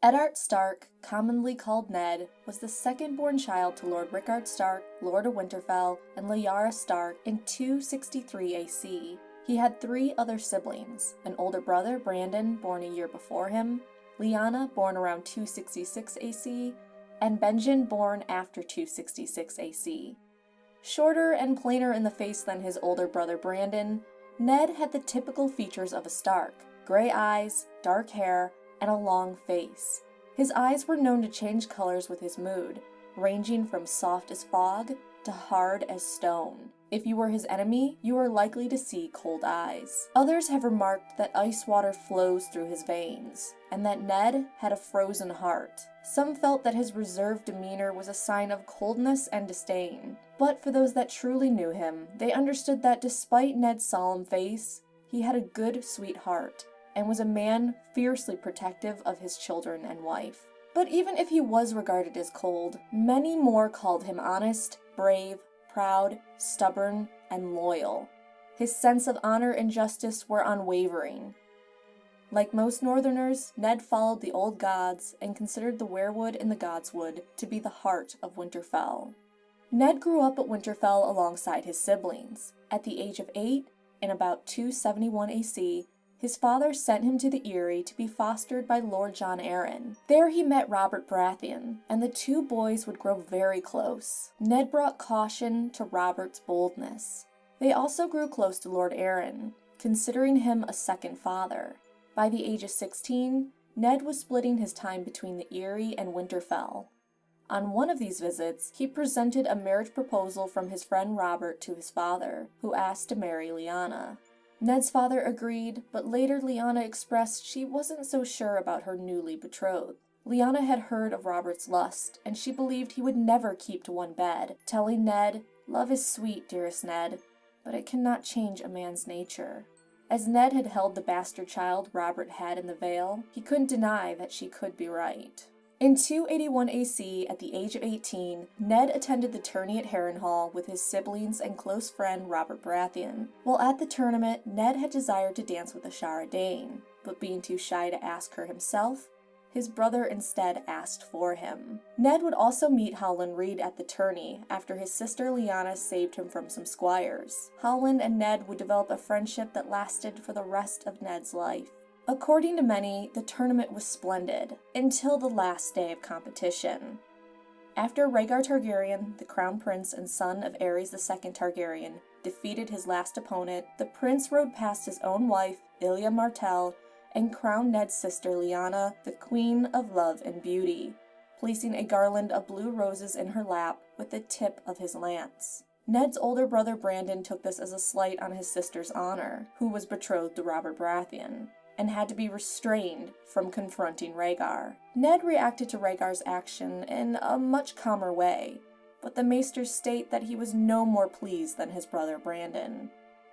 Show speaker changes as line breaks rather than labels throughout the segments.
Eddard Stark, commonly called Ned, was the second-born child to Lord Rickard Stark, Lord of Winterfell, and Lyanna Stark in 263 AC. He had three other siblings, an older brother, Brandon, born a year before him, Lyanna, born around 266 AC, and Benjen, born after 266 AC. Shorter and plainer in the face than his older brother Brandon, Ned had the typical features of a Stark: gray eyes, dark hair, and a long face. His eyes were known to change colors with his mood, ranging from soft as fog to hard as stone. If you were his enemy, you were likely to see cold eyes. Others have remarked that ice water flows through his veins, and that Ned had a frozen heart. Some felt that his reserved demeanor was a sign of coldness and disdain, but for those that truly knew him, they understood that despite Ned's solemn face, he had a good, sweet heart, and was a man fiercely protective of his children and wife. But even if he was regarded as cold, many more called him honest, brave, proud, stubborn, and loyal. His sense of honor and justice were unwavering. Like most Northerners, Ned followed the old gods and considered the weirwood and the godswood to be the heart of Winterfell. Ned grew up at Winterfell alongside his siblings. At the age of 8, in about 271 AC, his father sent him to the Eyrie to be fostered by Lord Jon Arryn. There he met Robert Baratheon, and the two boys would grow very close. Ned brought caution to Robert's boldness. They also grew close to Lord Arryn, considering him a second father. By the age of 16, Ned was splitting his time between the Eyrie and Winterfell. On one of these visits, he presented a marriage proposal from his friend Robert to his father, who asked to marry Lyanna. Ned's father agreed, but later Lyanna expressed she wasn't so sure about her newly betrothed. Lyanna had heard of Robert's lust, and she believed he would never keep to one bed, telling Ned, "Love is sweet, dearest Ned, but it cannot change a man's nature." As Ned had held the bastard child Robert had in the Vale, he couldn't deny that she could be right. In 281 AC, at the age of 18, Ned attended the tourney at Harrenhal with his siblings and close friend Robert Baratheon. While at the tournament, Ned had desired to dance with Ashara Dane, but being too shy to ask her himself, his brother instead asked for him. Ned would also meet Howland Reed at the tourney after his sister Lyanna saved him from some squires. Howland and Ned would develop a friendship that lasted for the rest of Ned's life. According to many, the tournament was splendid, until the last day of competition. After Rhaegar Targaryen, the crown prince and son of Aerys II Targaryen, defeated his last opponent, the prince rode past his own wife, Ilya Martell, and crowned Ned's sister Lyanna the Queen of Love and Beauty, placing a garland of blue roses in her lap with the tip of his lance. Ned's older brother Brandon took this as a slight on his sister's honor, who was betrothed to Robert Baratheon, and had to be restrained from confronting Rhaegar. Ned reacted to Rhaegar's action in a much calmer way, but the maesters state that he was no more pleased than his brother Brandon.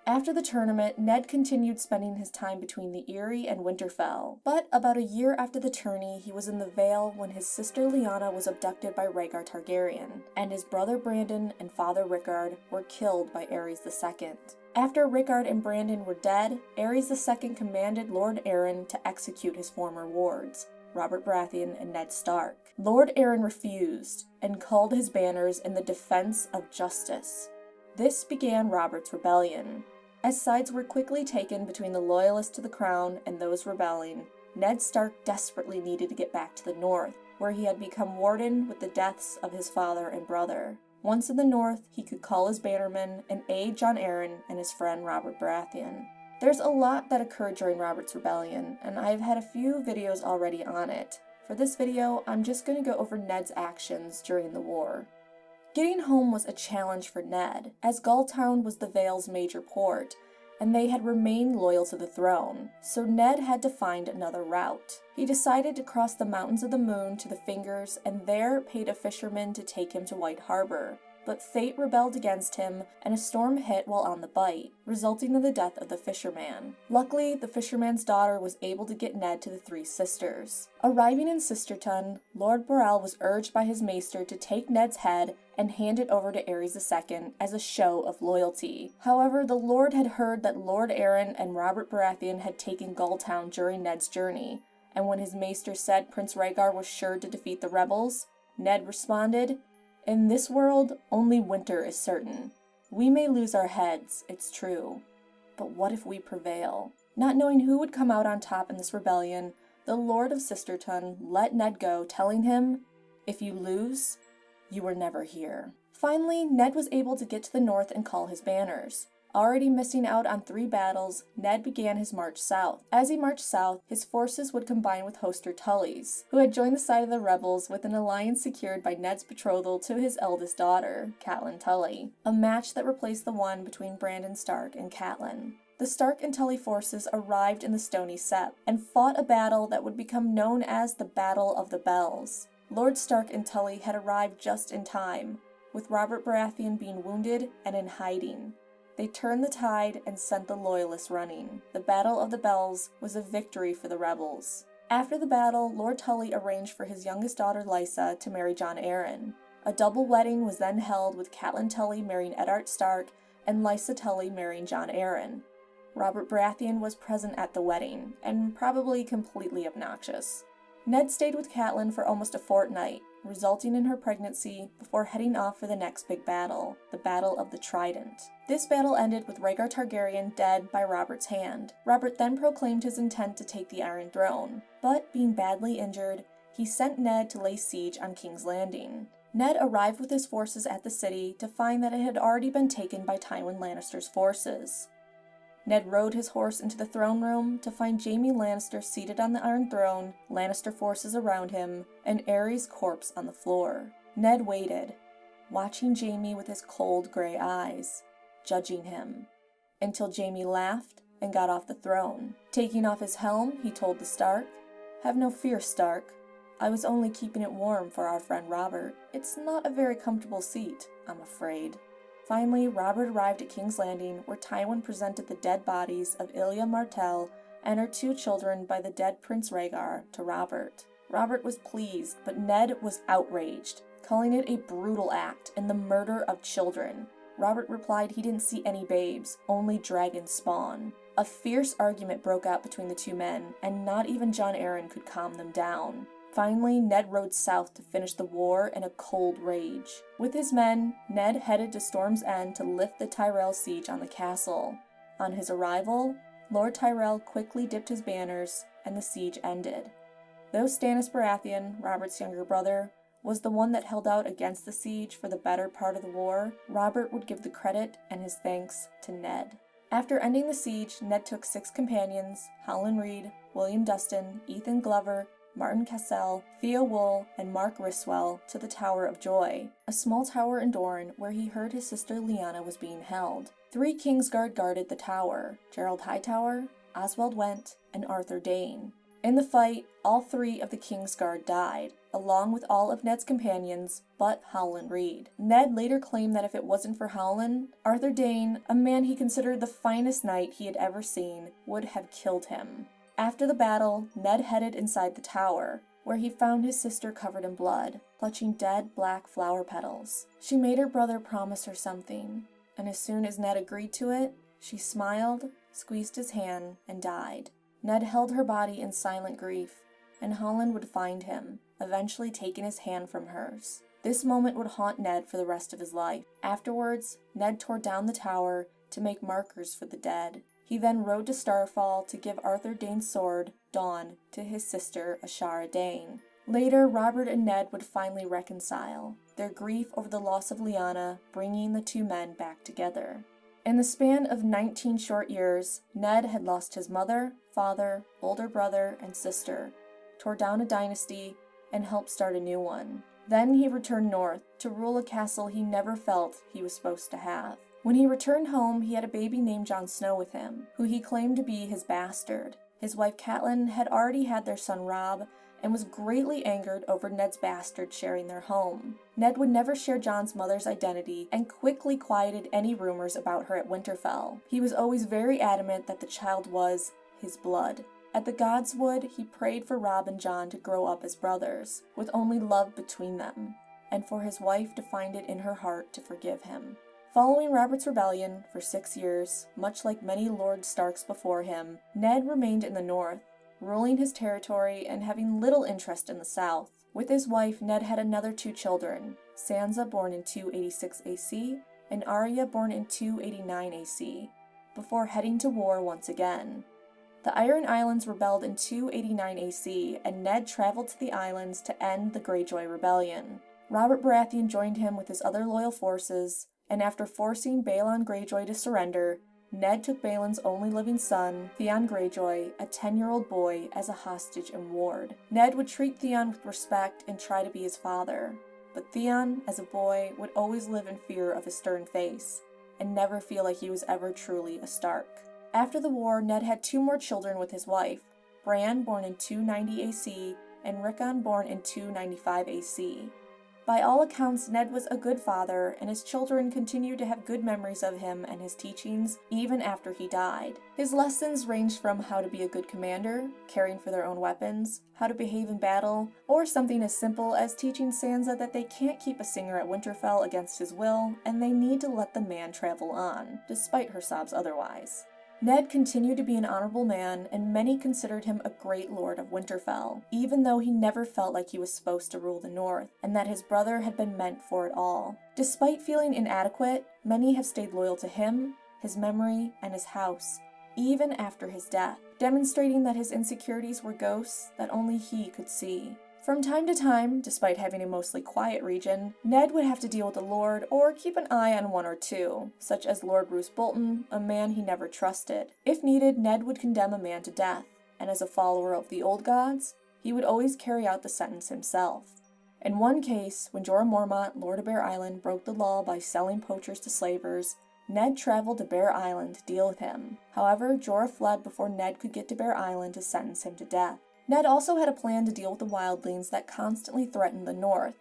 After the tournament, Ned continued spending his time between the Eyrie and Winterfell, but about a year after the tourney, he was in the Vale when his sister Lyanna was abducted by Rhaegar Targaryen, and his brother Brandon and father Rickard were killed by Aerys II. After Rickard and Brandon were dead, Aerys II commanded Lord Arryn to execute his former wards, Robert Baratheon and Ned Stark. Lord Arryn refused, and called his banners in the defense of justice. This began Robert's rebellion. As sides were quickly taken between the loyalists to the crown and those rebelling, Ned Stark desperately needed to get back to the north, where he had become warden with the deaths of his father and brother. Once in the north, he could call his bannermen and aid Jon Arryn and his friend Robert Baratheon. There's a lot that occurred during Robert's rebellion, and I've had a few videos already on it. For this video, I'm just going to go over Ned's actions during the war. Getting home was a challenge for Ned, as Gulltown was the Vale's major port, and they had remained loyal to the throne, so Ned had to find another route. He decided to cross the Mountains of the Moon to the Fingers and there paid a fisherman to take him to White Harbor. But fate rebelled against him, and a storm hit while on the Bight, resulting in the death of the fisherman. Luckily, the fisherman's daughter was able to get Ned to the Three Sisters. Arriving in Sisterton, Lord Borrell was urged by his maester to take Ned's head and hand it over to Aerys II as a show of loyalty. However, the Lord had heard that Lord Arryn and Robert Baratheon had taken Gulltown during Ned's journey, And when his maester said Prince Rhaegar was sure to defeat the rebels, Ned responded, "In this world, only winter is certain. We may lose our heads, it's true. But what if we prevail?" Not knowing who would come out on top in this rebellion, the Lord of Sisterton let Ned go, telling him, "If you lose, you were never here." Finally, Ned was able to get to the north and call his banners. Already missing out on 3 battles, Ned began his march south. As he marched south, his forces would combine with Hoster Tully's, who had joined the side of the rebels with an alliance secured by Ned's betrothal to his eldest daughter, Catelyn Tully, a match that replaced the one between Brandon Stark and Catelyn. The Stark and Tully forces arrived in the Stony Sept and fought a battle that would become known as the Battle of the Bells. Lord Stark and Tully had arrived just in time, with Robert Baratheon being wounded and in hiding. They turned the tide and sent the Loyalists running. The Battle of the Bells was a victory for the rebels. After the battle, Lord Tully arranged for his youngest daughter Lysa to marry Jon Arryn. A double wedding was then held with Catelyn Tully marrying Eddard Stark and Lysa Tully marrying Jon Arryn. Robert Baratheon was present at the wedding, and probably completely obnoxious. Ned stayed with Catelyn for almost a fortnight, resulting in her pregnancy before heading off for the next big battle, the Battle of the Trident. This battle ended with Rhaegar Targaryen dead by Robert's hand. Robert then proclaimed his intent to take the Iron Throne, but being badly injured, he sent Ned to lay siege on King's Landing. Ned arrived with his forces at the city to find that it had already been taken by Tywin Lannister's forces. Ned rode his horse into the throne room to find Jaime Lannister seated on the Iron Throne, Lannister forces around him, and Aerys' corpse on the floor. Ned waited, watching Jaime with his cold gray eyes, judging him, until Jaime laughed and got off the throne. Taking off his helm, he told the Stark, "Have no fear, Stark. I was only keeping it warm for our friend Robert. It's not a very comfortable seat, I'm afraid." Finally, Robert arrived at King's Landing, where Tywin presented the dead bodies of Ilya Martell and her 2 children by the dead Prince Rhaegar to Robert. Robert was pleased, but Ned was outraged, calling it a brutal act and the murder of children. Robert replied he didn't see any babes, only dragon spawn. A fierce argument broke out between the 2 men, and not even Jon Arryn could calm them down. Finally, Ned rode south to finish the war in a cold rage. With his men, Ned headed to Storm's End to lift the Tyrell siege on the castle. On his arrival, Lord Tyrell quickly dipped his banners, and the siege ended. Though Stannis Baratheon, Robert's younger brother, was the one that held out against the siege for the better part of the war, Robert would give the credit and his thanks to Ned. After ending the siege, Ned took 6 companions, Howland Reed, William Dustin, Ethan Glover, Martin Cassell, Theo Wool, and Mark Riswell to the Tower of Joy, a small tower in Dorne where he heard his sister Lyanna was being held. 3 Kingsguard guarded the tower, Gerald Hightower, Oswald Went, and Arthur Dane. In the fight, all 3 of the Kingsguard died, along with all of Ned's companions, but Howland Reed. Ned later claimed that if it wasn't for Howland, Arthur Dane, a man he considered the finest knight he had ever seen, would have killed him. After the battle, Ned headed inside the tower, where he found his sister covered in blood, clutching dead black flower petals. She made her brother promise her something, and as soon as Ned agreed to it, she smiled, squeezed his hand, and died. Ned held her body in silent grief, and Howland would find him, eventually taking his hand from hers. This moment would haunt Ned for the rest of his life. Afterwards, Ned tore down the tower to make markers for the dead. He then rode to Starfall to give Arthur Dane's sword, Dawn, to his sister, Ashara Dane. Later, Robert and Ned would finally reconcile, their grief over the loss of Lyanna bringing the 2 men back together. In the span of 19 short years, Ned had lost his mother, father, older brother, and sister, tore down a dynasty, and helped start a new one. Then he returned north to rule a castle he never felt he was supposed to have. When he returned home, he had a baby named Jon Snow with him, who he claimed to be his bastard. His wife Catelyn had already had their son Robb, and was greatly angered over Ned's bastard sharing their home. Ned would never share Jon's mother's identity, and quickly quieted any rumors about her at Winterfell. He was always very adamant that the child was his blood. At the Godswood, he prayed for Robb and Jon to grow up as brothers, with only love between them, and for his wife to find it in her heart to forgive him. Following Robert's rebellion for 6 years, much like many Lord Starks before him, Ned remained in the north, ruling his territory and having little interest in the south. With his wife, Ned had another 2 children, Sansa born in 286 AC and Arya born in 289 AC, before heading to war once again. The Iron Islands rebelled in 289 AC, and Ned traveled to the islands to end the Greyjoy Rebellion. Robert Baratheon joined him with his other loyal forces, and after forcing Balon Greyjoy to surrender, Ned took Balon's only living son, Theon Greyjoy, a 10-year-old boy, as a hostage and ward. Ned would treat Theon with respect and try to be his father, but Theon, as a boy, would always live in fear of his stern face, and never feel like he was ever truly a Stark. After the war, Ned had 2 more children with his wife, Bran born in 290 AC and Rickon born in 295 AC. By all accounts, Ned was a good father, and his children continued to have good memories of him and his teachings even after he died. His lessons ranged from how to be a good commander, caring for their own weapons, how to behave in battle, or something as simple as teaching Sansa that they can't keep a singer at Winterfell against his will, and they need to let the man travel on, despite her sobs otherwise. Ned continued to be an honorable man, and many considered him a great lord of Winterfell, even though he never felt like he was supposed to rule the North, and that his brother had been meant for it all. Despite feeling inadequate, many have stayed loyal to him, his memory, and his house, even after his death, demonstrating that his insecurities were ghosts that only he could see. From time to time, despite having a mostly quiet region, Ned would have to deal with a lord or keep an eye on 1 or 2, such as Lord Roose Bolton, a man he never trusted. If needed, Ned would condemn a man to death, and as a follower of the old gods, he would always carry out the sentence himself. In one case, when Jorah Mormont, Lord of Bear Island, broke the law by selling poachers to slavers, Ned traveled to Bear Island to deal with him. However, Jorah fled before Ned could get to Bear Island to sentence him to death. Ned also had a plan to deal with the wildlings that constantly threatened the North.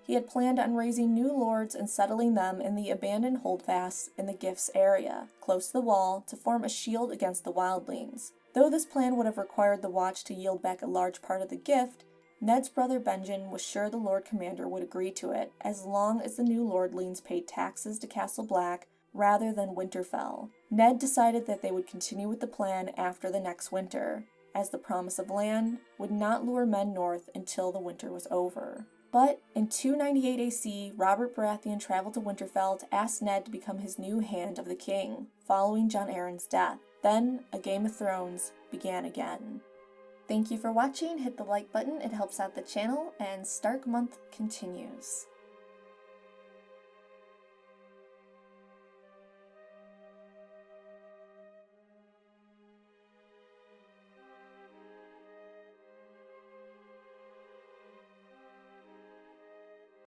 He had planned on raising new lords and settling them in the abandoned holdfasts in the Gifts area, close to the wall, to form a shield against the wildlings. Though this plan would have required the Watch to yield back a large part of the gift, Ned's brother Benjen was sure the Lord Commander would agree to it, as long as the new lordlings paid taxes to Castle Black rather than Winterfell. Ned decided that they would continue with the plan after the next winter, as the promise of land would not lure men north until the winter was over. But in 298 AC, Robert Baratheon traveled to Winterfell to ask Ned to become his new Hand of the King, following Jon Arryn's death. Then, A Game of Thrones began again. Thank you for watching, hit the like button, it helps out the channel, and Stark Month continues.